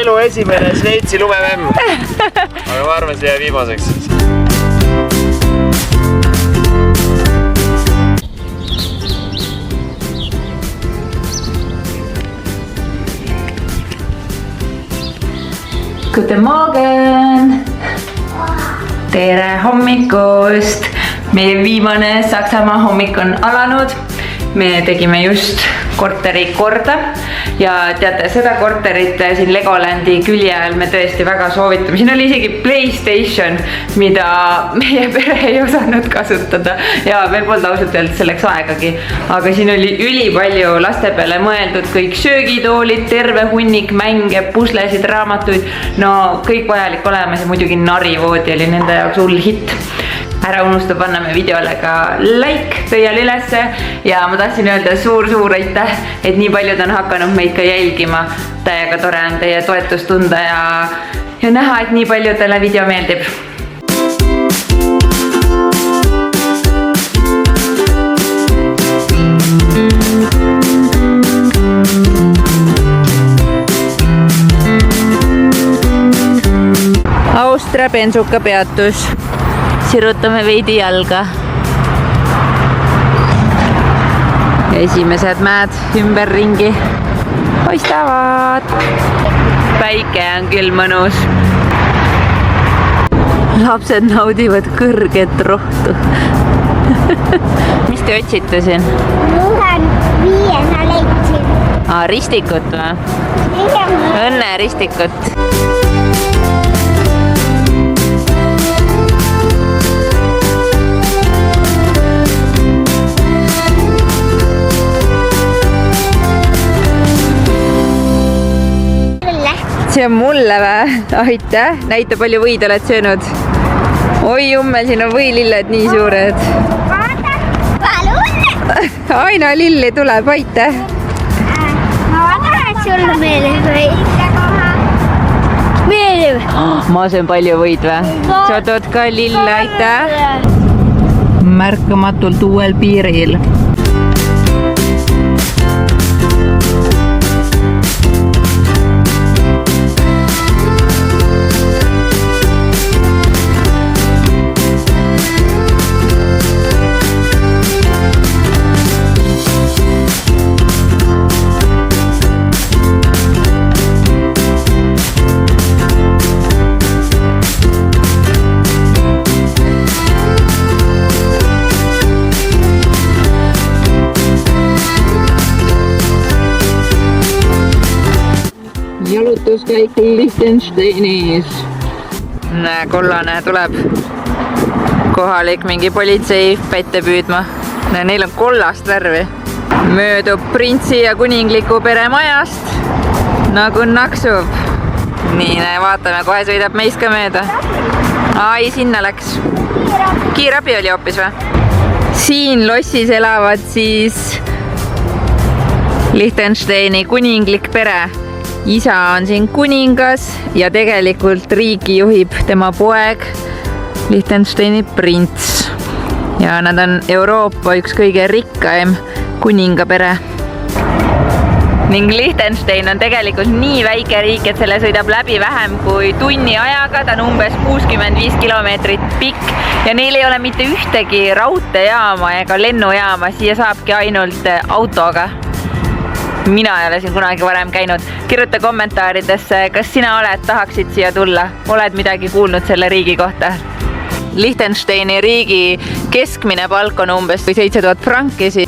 elu esimene Šveitsi lumememm. Aga ma arvan, see jää viimaseks. Guten Morgen! Tere hommikust! Meie viimane Saksamaa hommik on alanud. Me tegime just korteri korda ja teate, seda korterit siin Legolandi külje all me tõesti väga soovitame. Siin oli isegi PlayStation, mida meie pere ei osanud kasutada ja meil polnud ausalt öeldes selleks aegagi. Aga siin oli ülipalju laste peale mõeldud, kõik söögitoolid, terve hunnik mänge, puslesid, raamatuid. No kõik vajalik olemas ja muidugi narivoodi oli nende jaoks hull hitt. Ära unusta panna me videole ka like pöial ülesse ja ma tahtsin öelda suur aitäh, et nii paljud on hakanud meid ka jälgima. Täiega tore on teie toetust tunda ja näha, et nii paljudele video meeldib. Austria bensuka peatus. Sirutame veidi jalga. Esimesed mäed ümberringi paistavad. Päike on küll mõnus. Lapsed naudivad kõrget rohtu. Mis te otsite siin? Muhan viiena leidsin. Ristikut või? Õnne ristikut. See on mulle või? Aitäh! Näita palju võid oled söönud. Oi jummel, siin on võililled nii suured. Vaata, palun! Aina lilli tuleb, aitäh! Ma tahan, et sulle meeldib või? Meeldib! Ma söön palju võid või? Sa tood ka lille, aitäh! Märkamatult uuel piiril. Jalutuskäik Liechtensteinis. Näe, kollane tuleb kohalik mingi politsei pätte püüdma. Näe, neil on kollast värvi. Möödub printsi ja kuningliku pere majast. Nagu naksub. Nii, näe, vaatame, kohe sõidab meist ka mööda. Ai, sinna läks. Kiirabi oli hoopis või? Siin lossis elavad siis Liechtensteini kuninglik pere. Isa on siin kuningas ja tegelikult riiki juhib tema poeg Liechtensteini prints. Ja nad on Euroopa üks kõige rikkaim kuningapere. Ning Liechtenstein on tegelikult nii väike riik, et selle sõidab läbi vähem kui tunni ajaga. Ta on umbes 65 kilomeetrit pikk ja neil ei ole mitte ühtegi raudteejaama ega lennujaama. Siia saabki ainult autoga. Mina ei ole siin kunagi varem käinud. Kirjuta kommentaaridesse, kas sina tahaksid siia tulla. Oled midagi kuulnud selle riigi kohta? Liechtensteini riigi keskmine palk on umbes 7000 frankisi.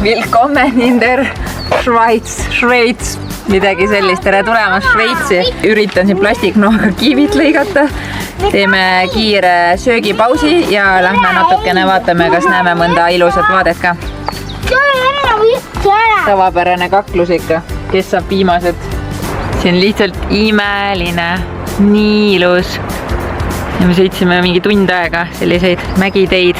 Willkommen in der Schweiz, midagi sellist, tere tulemast Šveitsi. Üritan siin plastiknoaga kivid lõigata. Teeme kiire söögipausi ja lähme natukene vaatame, kas näeme mõnda ilusat vaadet ka. Tavapärane kaklus ikka, kes saab viimased. See on lihtsalt imeline, nii ilus. Ja me sõitsime mingi tund aega selliseid mägiteid.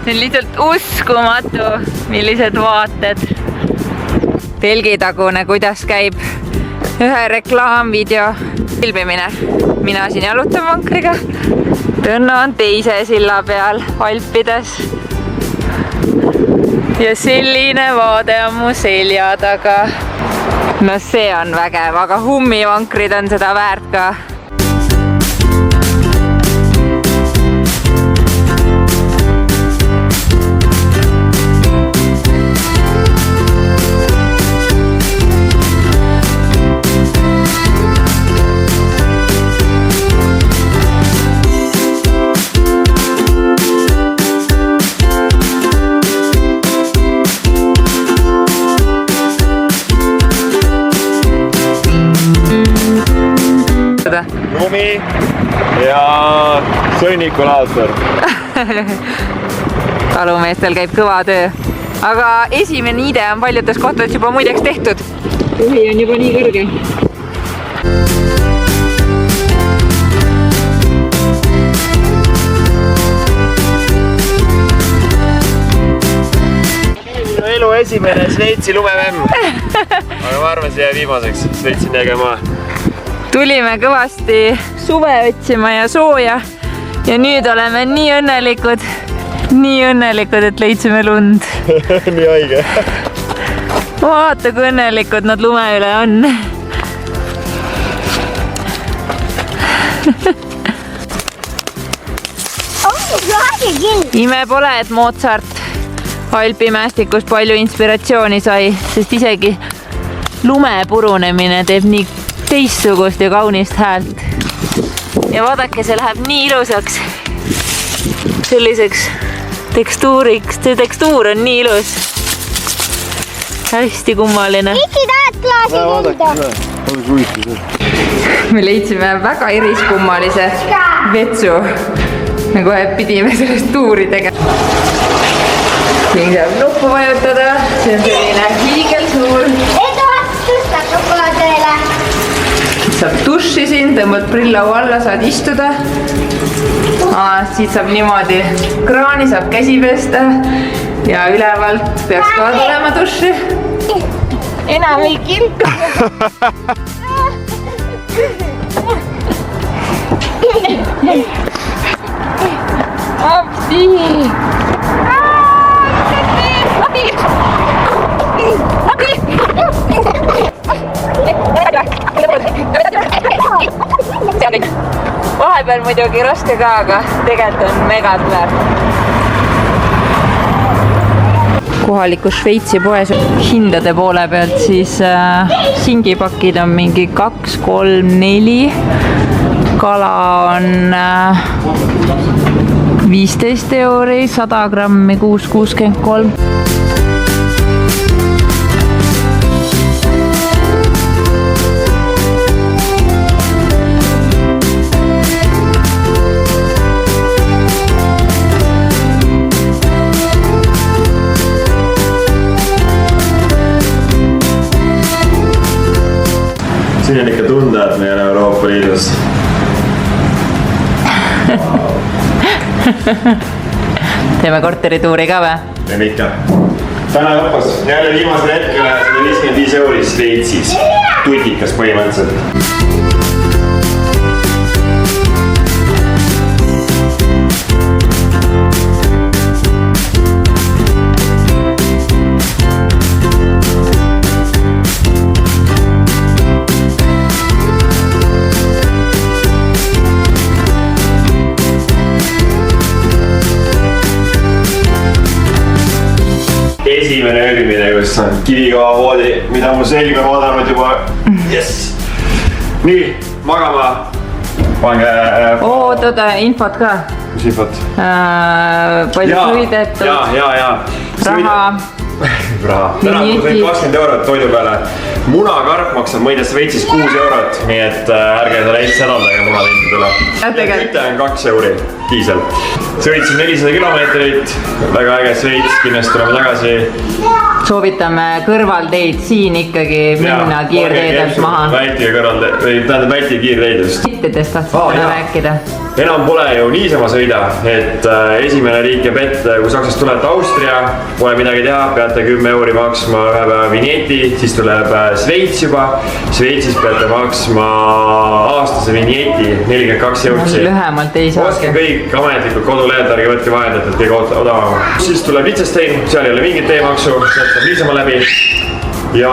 See on lihtsalt uskumatu, millised vaated. Telgitagune, kuidas käib ühe reklaamvideo filmimine. Mina siin jalutan vankriga. Tõnno on teise silla peal Alpides. Ja selline vaade on mu selja taga. No see on vägev, aga hummivankrid on seda väärt ka. Lumi ja sõnnikulaator. Talumeestel käib kõva töö. Aga esimene ide on paljudes kohtades juba muideks tehtud. Ühi on juba nii kõrge. Minu elu esimene Šveitsi lumememm. Aga ma arvan, see jää viimaseks. Sõitsin tegema. Tulime kõvasti suve otsima ja sooja ja nüüd oleme nii õnnelikud, et leidsime lund. Nii haige. Vaata, kui õnnelikud nad lume üle on. Ime pole, et Mozart Alpimäestikust palju inspiratsiooni sai, sest isegi lume purunemine teeb nii teistsugust ja kaunist häält. Ja vaadake, see läheb nii ilusaks. Selliseks tekstuuriks. See tekstuur on nii ilus. Hästi kummaline. Iki tahad klaasi tunda? Me leidsime väga eriskummalise vetsu. Me kohe pidime sellest tuuri tegema. Siin saab nuppu vajutada. See on selline hiigelsuur. Saab duši siin, tõmbad prillau alla, saad istuda. Siit saab niimoodi kraani, saab käsi pesta ja ülevalt peaks ka tulema duši. Enam ei kilka. appi. see on kõik. Vahepeal muidugi raske ka, aga tegelikult on megatüve. Kohalikus Šveitsi poes hindade poole pealt siis singipakid on mingi 2, 3, 4. Kala on 15 euri, 100 grammi 6,63. Siin on ikka tunda, et me ei ole Euroopa Liidus. Teeme korterituuri ka või? Teeme ikka. Täna lõpus jälle viimasel hetkel 155 euri Šveitsis. Tutikas põhimõtteliselt. Esimene ööbimine, kus on kivikõva voodi, mida mu selg on oodanud juba. Yes! Nii, magama. Pange... Oota, infot ka. Mis infot? Palju sõidetud. Jaa. Raha. Raha. Täna ma sain 20 eurot toidu peale. Munakarp maksab mõide Šveitsis 6 eurot, nii et ärge selle Eestis hädaldage munatindudele. Küte on 2 euri diisel. Sõitsin 400 kilomeetrit, väga äge Šveits, kindlasti tuleme tagasi. Soovitame kõrvalteid siin ikkagi minna kiirteedelt maha. Vältige kõrvalteid, tähendab vältige kiirteidest. Kittidest tahtsid rääkida. Enam pole ju niisama sõida, et esimene riik jääb ette, kui Saksast tulete Austria, pole midagi teha, peate 10 euri maksma ühe päeva vinjeti, siis tuleb Šveits juba. Šveitsis peate maksma aastase vinjeti 42 eurtsi. Lühemalt ei saagi. Ostke kõik ametlikult kodulehed, ärge võtke vahendajat, et kõige odavam. Siis tuleb Liechtenstein, seal ei ole mingit teemaksu, sealt saab niisama läbi. Ja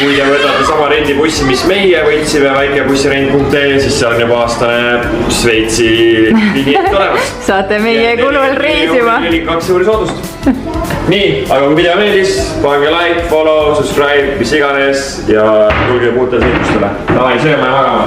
kui te võtate sama rendibussi, mis meie võtsime väikebussirend.ee, siis seal on juba aastane Šveitsi vinjett olemas. Saate meie kulul reisima. 42 euri soodust. Nii, aga kui video meeldis, pange like, follow, subscribe, mis iganes ja tulge uute sõitustele. Davai, sööma ja magama.